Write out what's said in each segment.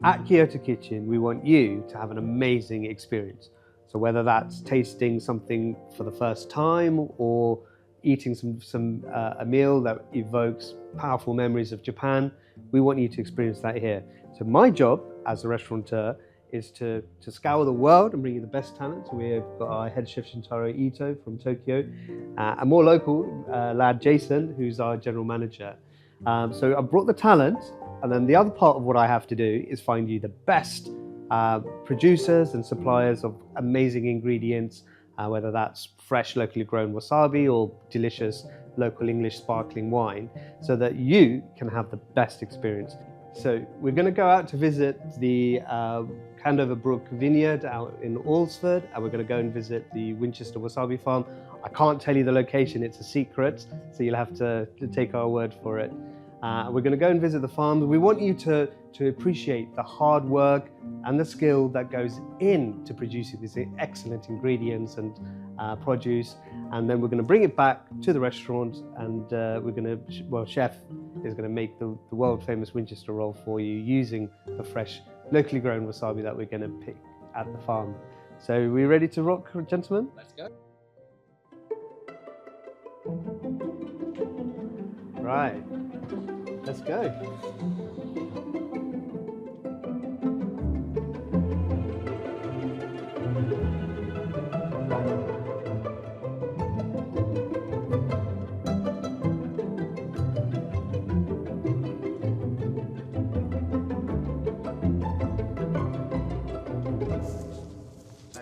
At Kyoto Kitchen, we want you to have an amazing experience. So whether that's tasting something for the first time or eating a meal that evokes powerful memories of Japan, we want you to experience that here. So my job as a restaurateur is to scour the world and bring you the best talent. So we've got our head chef Shintaro Ito from Tokyo, a more local lad Jason, who's our general manager. So I brought the talent, and then the other part of what I have to do is find you the best producers and suppliers of amazing ingredients, whether that's fresh locally grown wasabi or delicious local English sparkling wine, so that you can have the best experience. So we're going to go out to visit the Candover Brook Vineyard out in Alresford, and we're going to go and visit the Winchester Wasabi Farm. I can't tell you the location, it's a secret, so you'll have to take our word for it. We're going to go and visit the farm. We want you to appreciate the hard work and the skill that goes into producing these excellent ingredients and produce, and then we're going to bring it back to the restaurant, and chef is going to make the world famous Winchester roll for you using the fresh locally grown wasabi that we're going to pick at the farm. So are we ready to rock, gentlemen? Let's go. Right, let's go.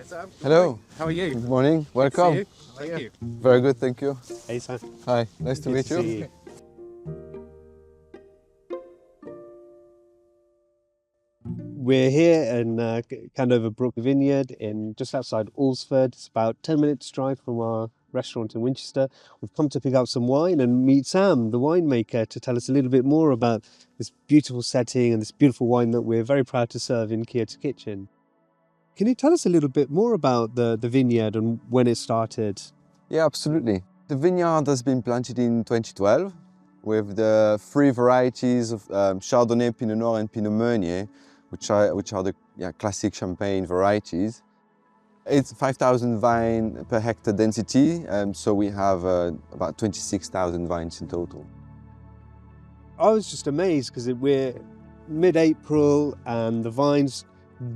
Sam. Hello. How are you? Good morning. Welcome. Good to see you. Thank you. Very good, thank you. Hey, Sam. Hi, nice to meet you. See you. We're here in Candover Brook Vineyard in just outside Alresford. It's about 10 minutes drive from our restaurant in Winchester. We've come to pick up some wine and meet Sam, the winemaker, to tell us a little bit more about this beautiful setting and this beautiful wine that we're very proud to serve in Kyoto Kitchen. Can you tell us a little bit more about the vineyard and when it started? Yeah, absolutely. The vineyard has been planted in 2012 with the 3 varieties of Chardonnay, Pinot Noir and Pinot Meunier, which are the classic champagne varieties. It's 5,000 vine per hectare density, so we have about 26,000 vines in total. I was just amazed because we're mid-April and the vines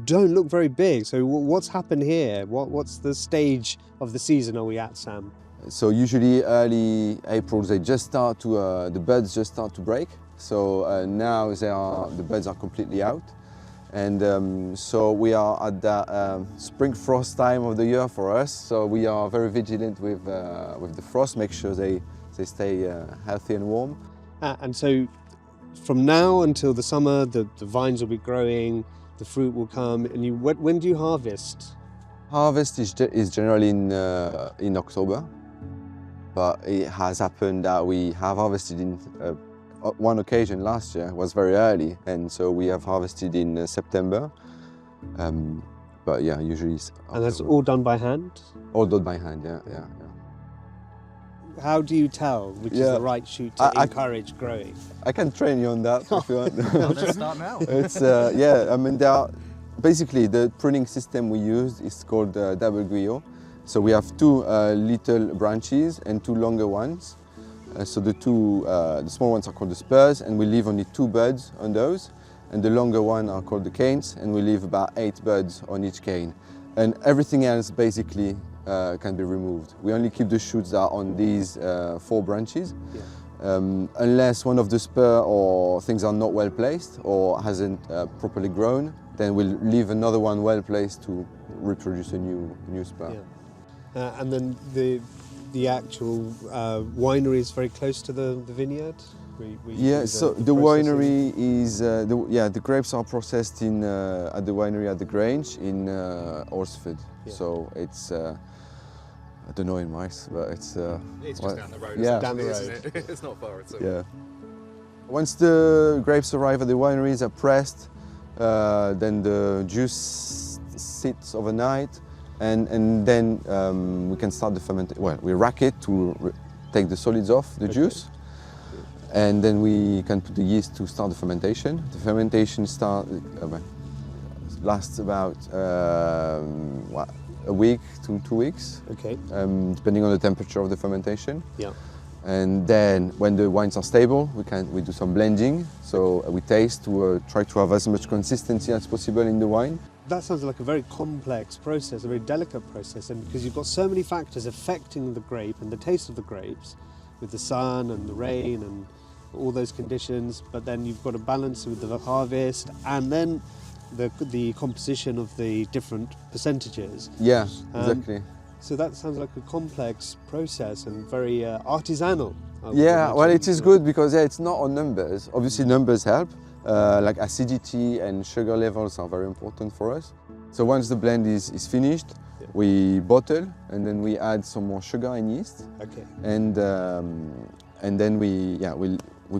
don't look very big. So what's happened here? What's the stage of the season are we at, Sam? So usually early April they just start to the buds just start to break. So now the buds are completely out, and so we are at that spring frost time of the year for us. So we are very vigilant with the frost, make sure they stay healthy and warm. And so from now until the summer, the vines will be growing. The fruit will come, and when do you harvest? Harvest is generally in October, but it has happened that we have harvested in one occasion last year. It was very early, and so we have harvested in September. But yeah, usually it's October. And that's all done by hand? All done by hand, yeah. How do you tell which is the right shoot to encourage growing? I can train you on that if you want. Let's start now. It's I mean, basically the pruning system we use is called double guyot. So we have 2 little branches and 2 longer ones. So the small ones are called the spurs, and we leave only 2 buds on those, and the longer one are called the canes, and we leave about 8 buds on each cane, and everything else basically can be removed. We only keep the shoots that are on these 4 branches. Yeah. Unless one of the spur or things are not well placed or hasn't properly grown, then we'll leave another one well placed to reproduce a new spur. Yeah. And then the actual winery is very close to the vineyard? So the winery is, the grapes are processed at the winery at the Grange in Alresford. Yeah. So it's, I don't know in mice, but it's just down the road. Yeah, down the road. Isn't it? It's not far at all. Yeah. Once the grapes arrive at the wineries, are pressed, then the juice sits overnight, and then we can start the fermentation. Well, we rack it to take the solids off the juice, and then we can put the yeast to start the fermentation. The fermentation lasts about a week to 2 weeks, Okay. depending on the temperature of the fermentation. Yeah. And then when the wines are stable, we do some blending. So we taste to try to have as much consistency as possible in the wine. That sounds like a very complex process, a very delicate process, and because you've got so many factors affecting the grape and the taste of the grapes, with the sun and the rain and all those conditions, but then you've got to balance with the harvest and then the composition of the different percentages. Yeah, exactly. So that sounds like a complex process and very artisanal. I would Yeah, well, imagine. it is good because it's not on numbers. Obviously, numbers help. Like acidity and sugar levels are very important for us. So once the blend is finished, we bottle and then we add some more sugar and yeast. Okay. And then we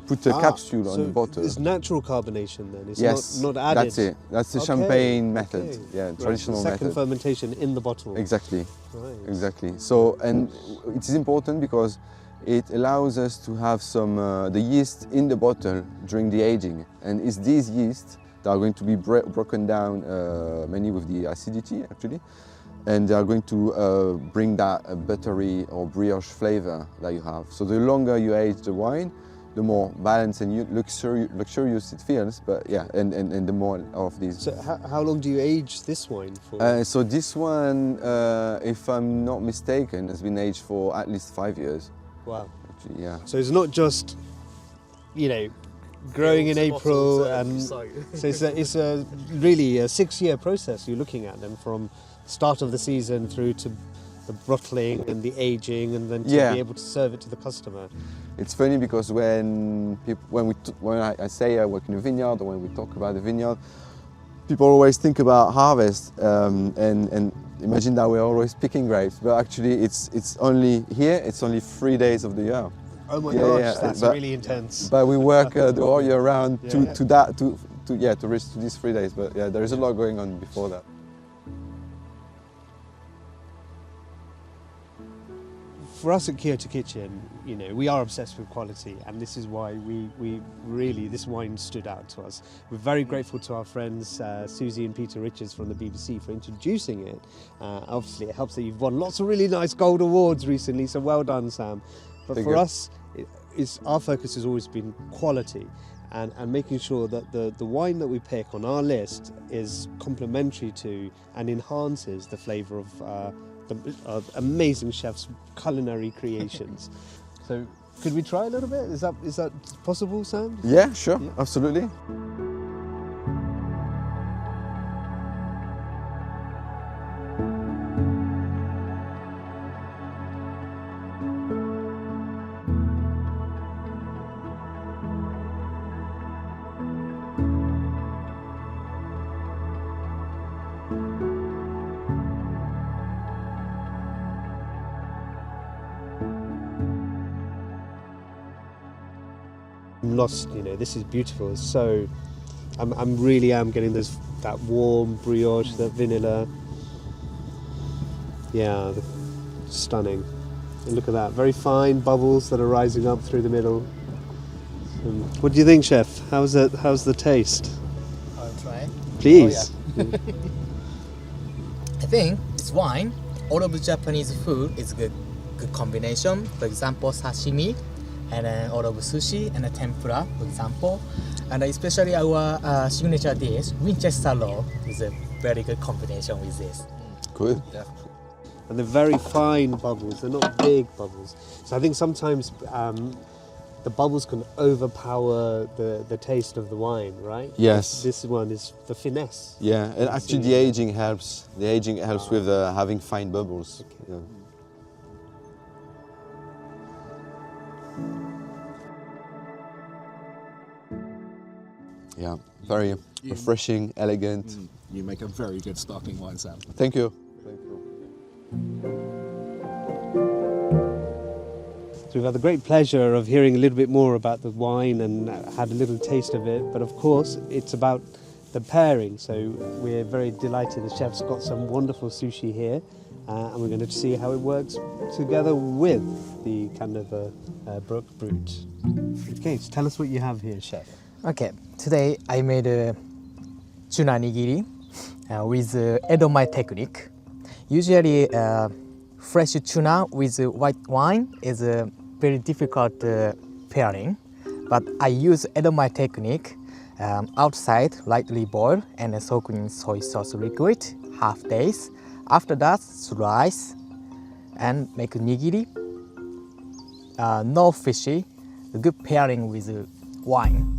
put a capsule on the bottle. It's natural carbonation then. It's Yes, not added. that's it. That's the Okay, champagne method. okay. Yeah, Right, traditional second method. fermentation in the bottle. Exactly. Right. Exactly. So, and it is important because it allows us to have some the yeast in the bottle during the aging, and it's these yeasts that are going to be broken down mainly with the acidity actually, and they are going to bring that buttery or brioche flavor that you have. So the longer you age the wine, the more balanced and luxurious it feels. But yeah, and the more of these. So how long do you age this wine for? So this one, if I'm not mistaken, has been aged for at least 5 years. Wow. Actually, yeah. So it's not just, growing in April, and So so it's a really a 6-year process you're looking at then, from start of the season through to the bottling and the aging, and then to be able to serve it to the customer. It's funny because when I say I work in a vineyard, or when we talk about the vineyard, people always think about harvest and imagine that we're always picking grapes, but actually it's only 3 days of the year. Oh my Yeah, gosh, yeah, that's but- really intense. But we work the whole year round Yeah. to reach to these 3 days. But yeah, there is a lot going on before that. For us at Kyoto Kitchen, we are obsessed with quality, and this is why this wine stood out to us. We're very grateful to our friends Susie and Peter Richards from the BBC for introducing it. Obviously, it helps that you've won lots of really nice gold awards recently, so well done, Sam. But Thank for you. us, our focus has always been quality, and making sure that the wine that we pick on our list is complementary to and enhances the flavour of amazing chefs' culinary creations. So, could we try a little bit? Is that possible, Sam? Yeah, sure, Yeah. absolutely. I'm lost. This is beautiful. It's so, I'm really getting that warm brioche, that vanilla. Yeah, stunning. And look at that, very fine bubbles that are rising up through the middle. What do you think, Chef? How's the taste? I'll try. Please. I think it's wine. All of the Japanese food is good combination. For example, sashimi, and then all of sushi and tempura, for example. And especially our signature dish, Winchester roll, is a very good combination with this. Good. And they're very fine bubbles, they're not big bubbles. So I think sometimes the bubbles can overpower the taste of the wine, right? Yes. This one is the finesse. Yeah, and actually the aging helps. The aging helps with having fine bubbles. Okay. Yeah. Yeah, very refreshing, elegant. You make a very good sparkling wine, Sam. Thank you. So we've had the great pleasure of hearing a little bit more about the wine and had a little taste of it, but of course it's about the pairing. So we're very delighted the chef's got some wonderful sushi here, and we're going to see how it works together with the Candover Brook Brut. Okay, so tell us what you have here, Chef. Okay, today I made a tuna nigiri. with Edomai technique. Usually, fresh tuna with white wine is a very difficult pairing, but I use Edomai technique. Outside, lightly boil and soak in soy sauce liquid, half days. After that, slice and make nigiri. No fishy, a good pairing with wine.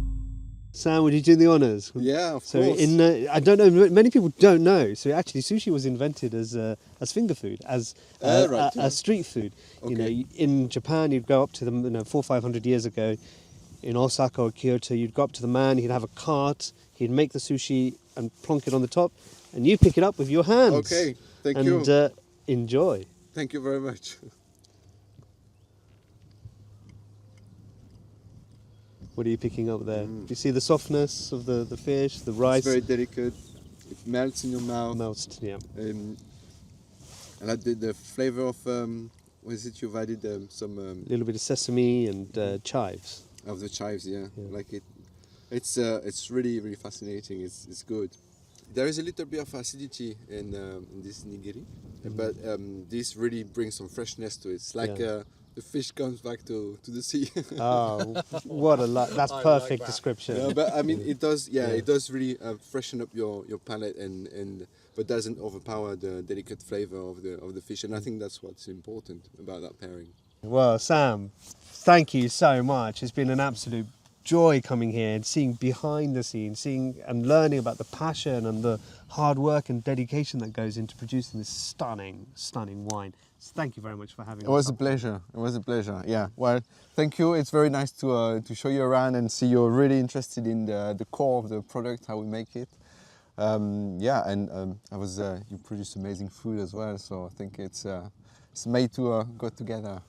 Sam, would you do the honours? Yeah, of So course. I don't know, many people don't know. So actually, sushi was invented as finger food, as Right, yeah. a street food. You know, Okay. in Japan, you'd go up to them, 400 or 500 years ago. In Osaka or Kyoto, you'd go up to the man. He'd have a cart. He'd make the sushi and plonk it on the top, and you pick it up with your hands. Okay, thank and, you. Enjoy. Thank you very much. What are you picking up there? Do you see the softness of the fish, the rice? It's very delicate. It melts in your mouth. Melts, yeah. I like the flavor of, what is it, you've added some A little bit of sesame and chives. of the chives, yeah. Yeah. Like it. It's really, really fascinating. It's good. There is a little bit of acidity in this nigiri, but this really brings some freshness to it. It's like Yeah. the fish comes back to the sea. Oh, what a that's perfect description. Yeah, but I mean, it does. Yeah, Yeah. it does really freshen up your palate and but doesn't overpower the delicate flavor of the fish. And I think that's what's important about that pairing. Well, Sam, thank you so much. It's been an absolute joy coming here and seeing behind the scenes, seeing and learning about the passion and the hard work and dedication that goes into producing this stunning, stunning wine. So thank you very much for having us. It was a up. pleasure. It was a pleasure. Yeah. Well, thank you. It's very nice to show you around and see you're really interested in the core of the product, how we make it. Yeah, and you produce amazing food as well. So I think it's made to go together.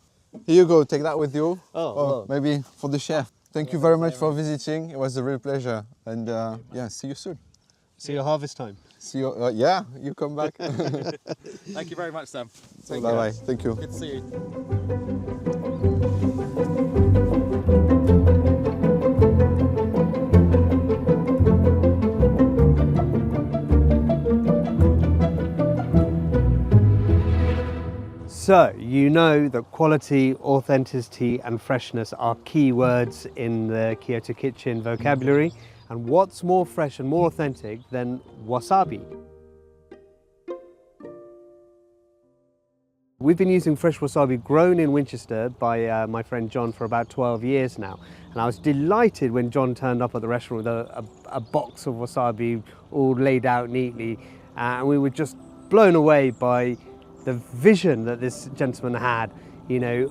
Here you go. Take that with you. Oh, Or well. maybe for the chef. Thank you very much for visiting. It was a real pleasure. And yeah, see you soon. See you harvest time. See you. Yeah, you come back. Thank you very much, Sam. Bye bye. Thank you. Good to see you. So, you know that quality, authenticity and freshness are key words in the Kyoto Kitchen vocabulary. And what's more fresh and more authentic than wasabi? We've been using fresh wasabi grown in Winchester by my friend John for about 12 years now. And I was delighted when John turned up at the restaurant with a box of wasabi all laid out neatly. And we were just blown away by the vision that this gentleman had, you know,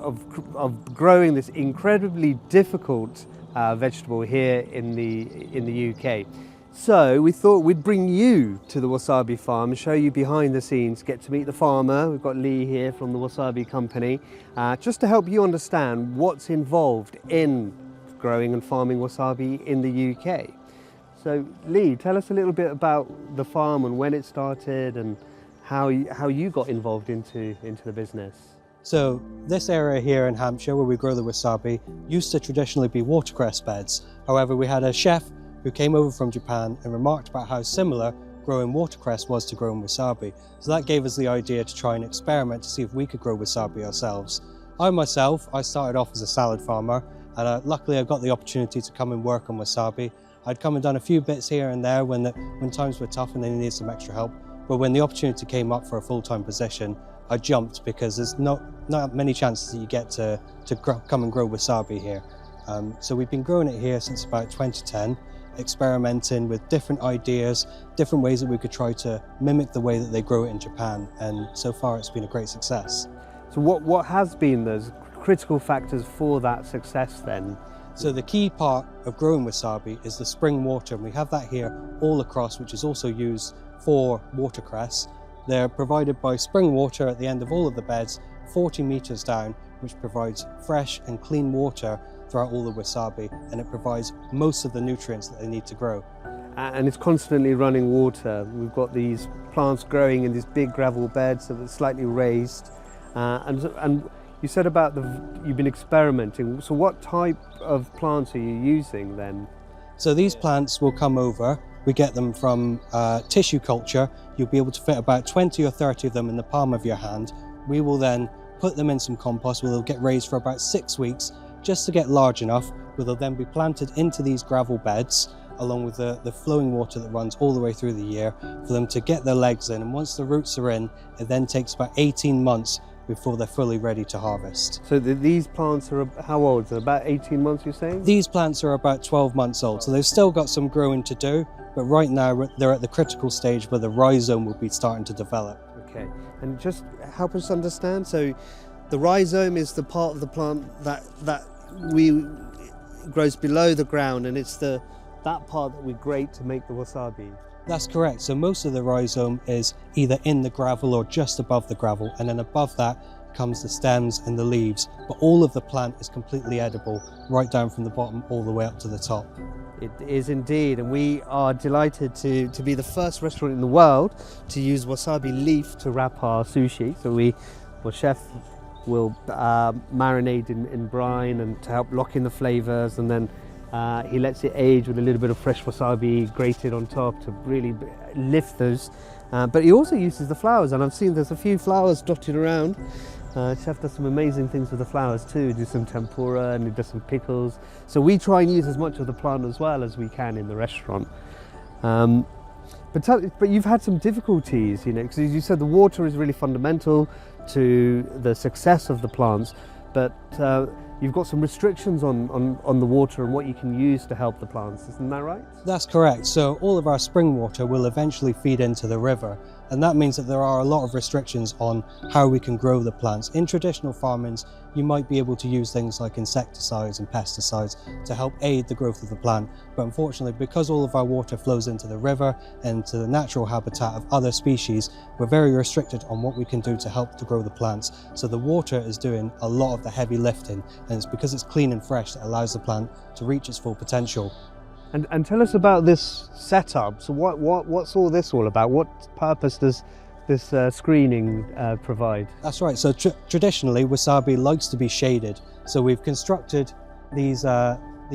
of growing this incredibly difficult vegetable here in the UK. So we thought we'd bring you to the wasabi farm and show you behind the scenes, get to meet the farmer. We've got Lee here from the wasabi company, just to help you understand what's involved in growing and farming wasabi in the UK. So Lee, tell us a little bit about the farm and when it started and how you got involved into the business. So this area here in Hampshire where we grow the wasabi used to traditionally be watercress beds. However, we had a chef who came over from Japan and remarked about how similar growing watercress was to growing wasabi. So that gave us the idea to try and experiment to see if we could grow wasabi ourselves. I started off as a salad farmer, and luckily I got the opportunity to come and work on wasabi. I'd come and done a few bits here and there when times were tough and they needed some extra help. But when the opportunity came up for a full-time position, I jumped because there's not many chances that you get to come and grow wasabi here. So we've been growing it here since about 2010, experimenting with different ideas, different ways that we could try to mimic the way that they grow it in Japan. And so far it's been a great success. So what has been those critical factors for that success then? So the key part of growing wasabi is the spring water, and we have that here all across, which is also used for watercress. They're provided by spring water at the end of all of the beds, 40 meters down, which provides fresh and clean water throughout all the wasabi, and it provides most of the nutrients that they need to grow. And it's constantly running water. We've got these plants growing in these big gravel beds that are slightly raised. And you said about you've been experimenting. So what type of plants are you using then? So these plants will come over We get them from tissue culture. You'll be able to fit about 20 or 30 of them in the palm of your hand. We will then put them in some compost where they'll get raised for about 6 weeks just to get large enough, where they'll then be planted into these gravel beds along with the flowing water that runs all the way through the year for them to get their legs in. And once the roots are in, it then takes about 18 months before they're fully ready to harvest. So these plants are how old? They're about 18 months, you're saying? These plants are about 12 months old, so they've still got some growing to do, but right now they're at the critical stage where the rhizome will be starting to develop. Okay, and just help us understand. So the rhizome is the part of the plant that grows below the ground, and it's that part that we grate to make the wasabi. That's correct. So most of the rhizome is either in the gravel or just above the gravel, and then above that comes the stems and the leaves. But all of the plant is completely edible, right down from the bottom all the way up to the top. It is indeed, and we are delighted to be the first restaurant in the world to use wasabi leaf to wrap our sushi. So chef will marinate in brine and to help lock in the flavors, and then he lets it age with a little bit of fresh wasabi grated on top to really lift those. But he also uses the flowers, and I've seen there's a few flowers dotted around. Chef does some amazing things with the flowers too. He does some tempura and he does some pickles. So we try and use as much of the plant as well as we can in the restaurant. But you've had some difficulties, because as you said, the water is really fundamental to the success of the plants, but you've got some restrictions on the water and what you can use to help the plants, isn't that right? That's correct. So all of our spring water will eventually feed into the river, and that means that there are a lot of restrictions on how we can grow the plants. In traditional farmings, you might be able to use things like insecticides and pesticides to help aid the growth of the plant, but unfortunately, because all of our water flows into the river and to the natural habitat of other species, we're very restricted on what we can do to help to grow the plants. So the water is doing a lot of the heavy lifting, and it's because it's clean and fresh that allows the plant to reach its full potential. And tell us about this setup. So what's all this all about? What purpose does this screening provide? That's right. So traditionally, wasabi likes to be shaded. So we've constructed these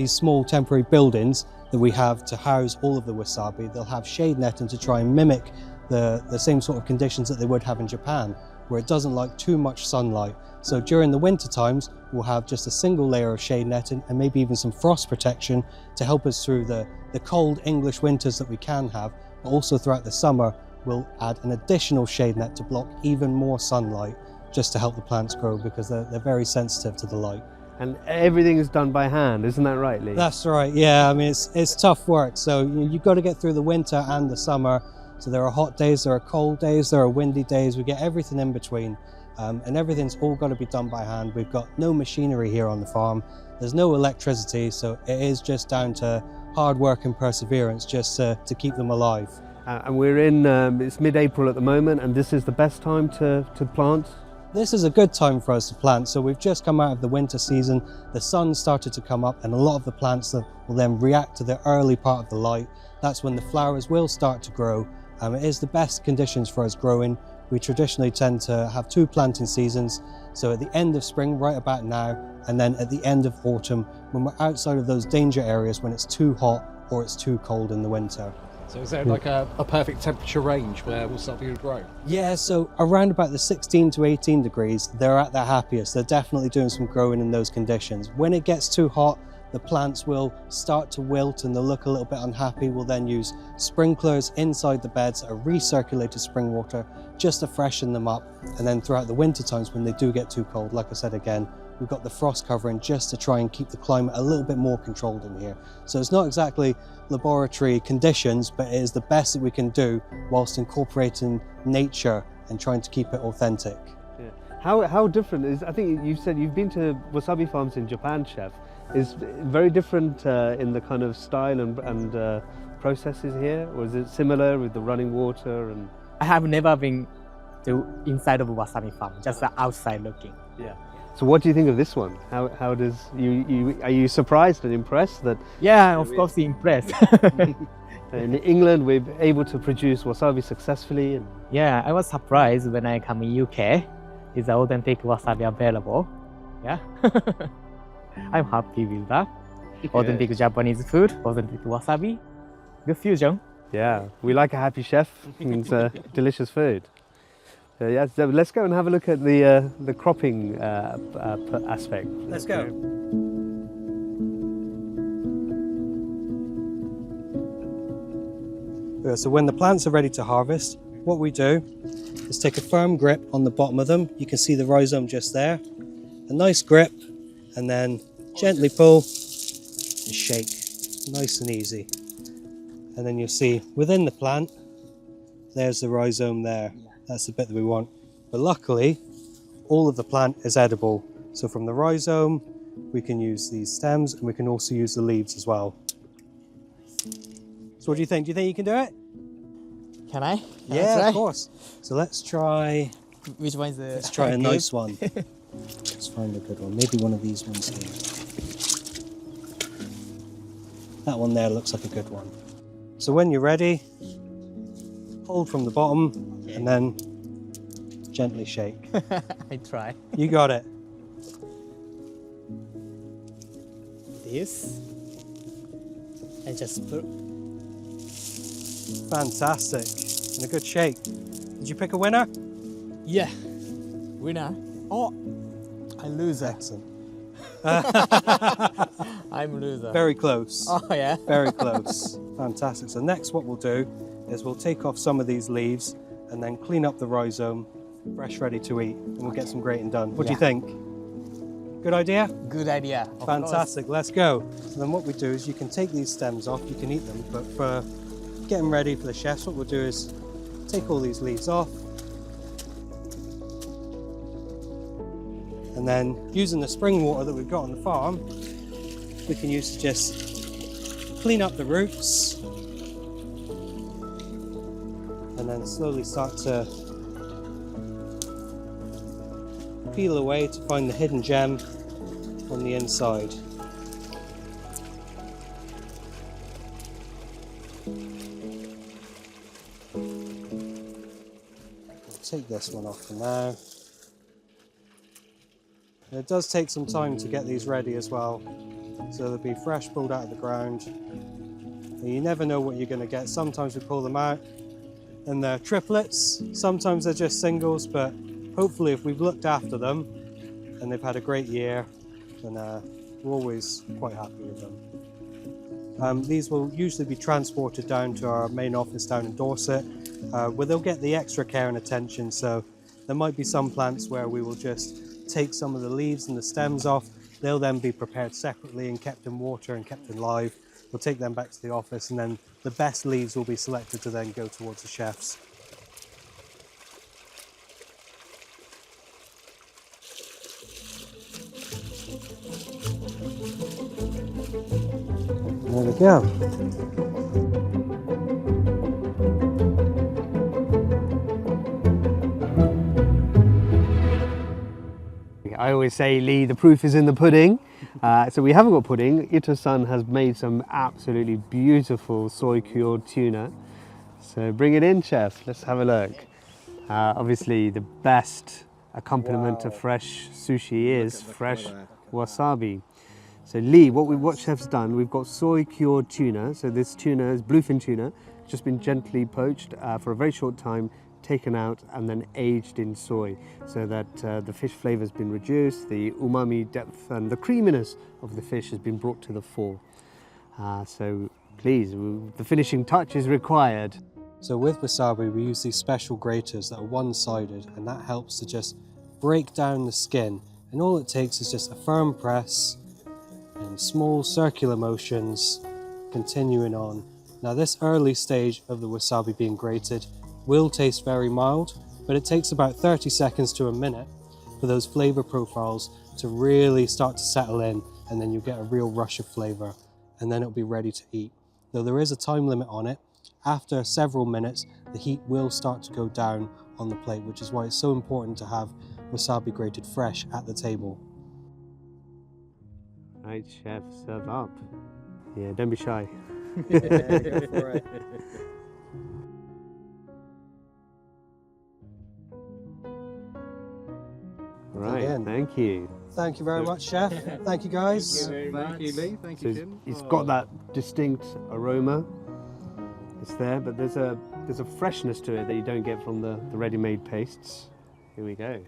small temporary buildings that we have to house all of the wasabi. They'll have shade netting to try and mimic the same sort of conditions that they would have in Japan, where it doesn't like too much sunlight. So during the winter times, we'll have just a single layer of shade netting and maybe even some frost protection to help us through the cold English winters that we can have. But also throughout the summer, we'll add an additional shade net to block even more sunlight just to help the plants grow, because they're very sensitive to the light. And everything is done by hand, isn't that right, Lee? That's right, yeah. I mean, it's tough work. So you've got to get through the winter and the summer. So there are hot days, there are cold days, there are windy days. We get everything in between. And everything's all got to be done by hand. We've got no machinery here on the farm. There's no electricity, so it is just down to hard work and perseverance just to keep them alive. And we're in, it's mid-April at the moment, and this is the best time to plant? This is a good time for us to plant. So we've just come out of the winter season. The sun started to come up, and a lot of the plants that will then react to the early part of the light. That's when the flowers will start to grow. It is the best conditions for us growing. We traditionally tend to have 2 planting seasons, so at the end of spring, right about now, and then at the end of autumn, when we're outside of those danger areas when it's too hot or it's too cold in the winter. So is there like a perfect temperature range where wasabi would grow? Yeah, so around about the 16 to 18 degrees, they're at their happiest. They're definitely doing some growing in those conditions. When it gets too hot, the plants will start to wilt and they'll look a little bit unhappy. We'll then use sprinklers inside the beds, a recirculated spring water, just to freshen them up. And then throughout the winter times when they do get too cold, like I said again, we've got the frost covering just to try and keep the climate a little bit more controlled in here. So it's not exactly laboratory conditions, but it is the best that we can do whilst incorporating nature and trying to keep it authentic. Yeah. How different is, I think you said you've been to wasabi farms in Japan, Chef. Is very different in the kind of style and processes here, or is it similar with the running water? And I have never been to inside of a wasabi farm, just outside looking. yeah. So what do you think of this one? How does are you surprised and impressed that? Yeah, of course impressed. In England we're able to produce wasabi successfully? And Yeah, I was surprised when I come in UK. Is authentic wasabi available? Yeah. I'm happy with that. Authentic Japanese food, authentic wasabi, good fusion. Yeah, we like a happy chef. Means delicious food. So yeah, so let's go and have a look at the cropping aspect. Let's go. So when the plants are ready to harvest, what we do is take a firm grip on the bottom of them. You can see the rhizome just there. A nice grip, and then gently pull and shake. Nice and easy. And then you'll see within the plant, there's the rhizome there. That's the bit that we want. But luckily, all of the plant is edible. So from the rhizome, we can use these stems, and we can also use the leaves as well. So what do you think? Do you think you can do it? Can I? Yeah, try? of course. So let's try. Which one is the? Let's try a nice one. Let's find a good one. Maybe one of these ones here. That one there looks like a good one. So when you're ready, hold from the bottom and then gently shake. I try. You got it. This. I just put. Fantastic. And a good shake. Did you pick a winner? Yeah. Winner. Oh, I loser. Excellent. I'm loser. Very close. Oh yeah. Very close. Fantastic. So next what we'll do is we'll take off some of these leaves and then clean up the rhizome, fresh ready to eat, and we'll get some grating done. What do you think? Good idea? Good idea. Of Fantastic. Let's go. So then what we do is you can take these stems off, you can eat them, but for getting ready for the chefs, what we'll do is take all these leaves off, and then using the spring water that we've got on the farm, we can use to just clean up the roots and then slowly start to peel away to find the hidden gem on the inside. I'll take this one off for now. And it does take some time to get these ready as well, so they'll be fresh pulled out of the ground. And you never know what you're going to get. Sometimes we pull them out and they're triplets, sometimes they're just singles, but hopefully if we've looked after them and they've had a great year, then we're always quite happy with them. These will usually be transported down to our main office down in Dorset, where they'll get the extra care and attention. So there might be some plants where we will just take some of the leaves and the stems off. They'll then be prepared separately and kept in water and kept in live. We'll take them back to the office, and then the best leaves will be selected to then go towards the chefs. There we go. I always say, Lee, the proof is in the pudding. So we haven't got pudding. Ito-san has made some absolutely beautiful soy cured tuna. So bring it in, chef. Let's have a look. Obviously, the best accompaniment to fresh sushi is fresh wasabi. So Lee, what chef's done, we've got soy cured tuna. So this tuna is bluefin tuna, just been gently poached for a very short time, taken out and then aged in soy, so that the fish flavour has been reduced, the umami depth and the creaminess of the fish has been brought to the fore. So please, the finishing touch is required. So with wasabi, we use these special graters that are one-sided, and that helps to just break down the skin. And all it takes is just a firm press and small circular motions continuing on. Now this early stage of the wasabi being grated will taste very mild, but it takes about 30 seconds to a minute for those flavour profiles to really start to settle in, and then you'll get a real rush of flavour, and then it'll be ready to eat. Though there is a time limit on it, after several minutes the heat will start to go down on the plate, which is why it's so important to have wasabi grated fresh at the table. Right, chef, serve up. Yeah, don't be shy. Yeah, go for it. Right, Again. thank you. Thank you very much, chef. Thank you, guys. Thank you, Lee. Thank So you, Tim. it's got that distinct aroma. It's there, but there's a freshness to it that you don't get from the ready-made pastes. Here we go.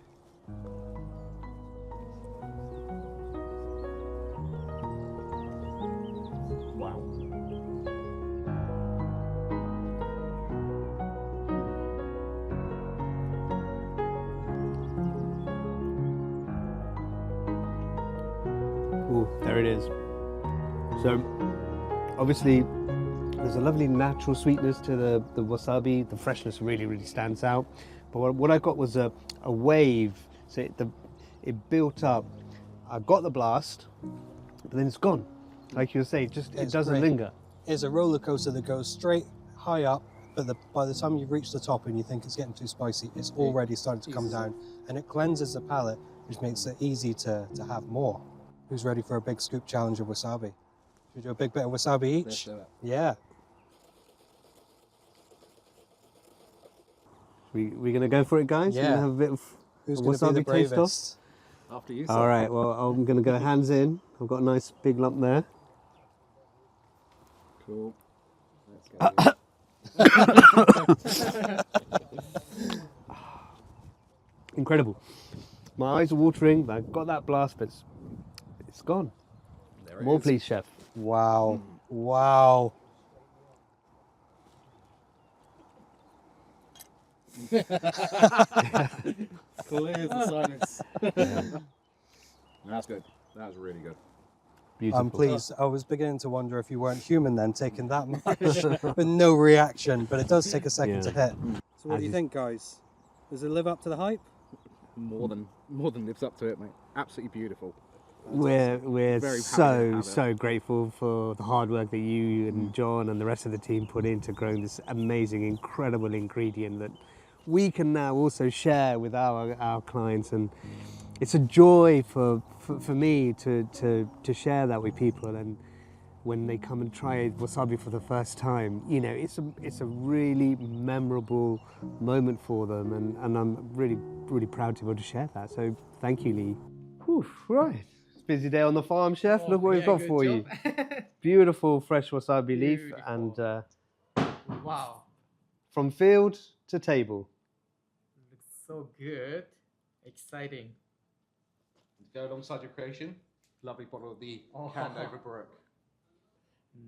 Wow. Ooh, there it is. So, obviously, there's a lovely natural sweetness to the wasabi. The freshness really stands out. But what I got was a wave. So it built up. I got the blast, but then it's gone. Like you were saying, it doesn't great. linger. It's a roller coaster that goes straight high up, but by the time you reach the top and you think it's getting too spicy, it's already starting to come down, and it cleanses the palate, which makes it easy to have more. Who's ready for a big scoop challenge of wasabi? Should we do a big bit of wasabi each? Let's do it. Yeah. We're gonna go for it, guys. Yeah. We're gonna have a bit of Who's a going to be the wasabi taste off. bravest? After you, sir. All right. Well, I'm gonna go hands in. I've got a nice big lump there. Cool. Let's go. Incredible. My eyes are watering. I got that blast, but it's gone. There it More, is. please, chef. Wow. Wow. Clear the silence. That's good. That was really good. Beautiful. I'm pleased. I was beginning to wonder if you weren't human then, taking that much with no reaction, but it does take a second to hit. So what do you think, guys? Does it live up to the hype? More than lives up to it, mate. Absolutely beautiful. We're Very happy to so have it. so grateful for the hard work that you and John and the rest of the team put into growing this amazing, incredible ingredient that we can now also share with our clients, and it's a joy for me to share that with people. And when they come and try wasabi for the first time, you know, it's a really memorable moment for them, and I'm really proud to be able to share that. So thank you, Lee. Whew, right. Busy day on the farm, chef. Look what we've got for you. Beautiful fresh wasabi leaf, and Wow, from field to table. looks so good, exciting. To go alongside your creation, lovely bottle of the Candover Brook.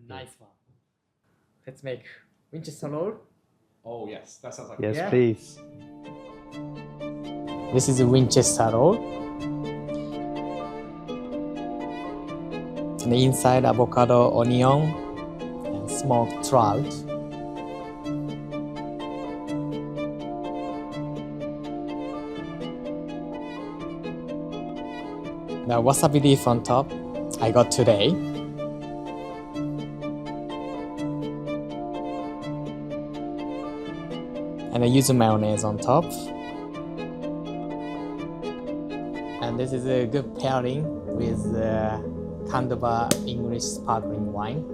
Nice one. Let's make Winchester roll. Oh yes, that sounds like Yes, Yeah. please. This is a Winchester roll. And inside avocado, onion, and smoked trout. The wasabi leaf on top, I got today. And I use a mayonnaise on top. And this is a good pairing with Candover English sparkling wine.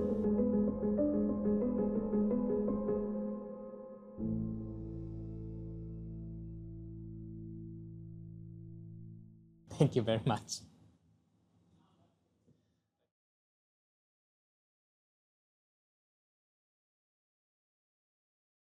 Thank you very much.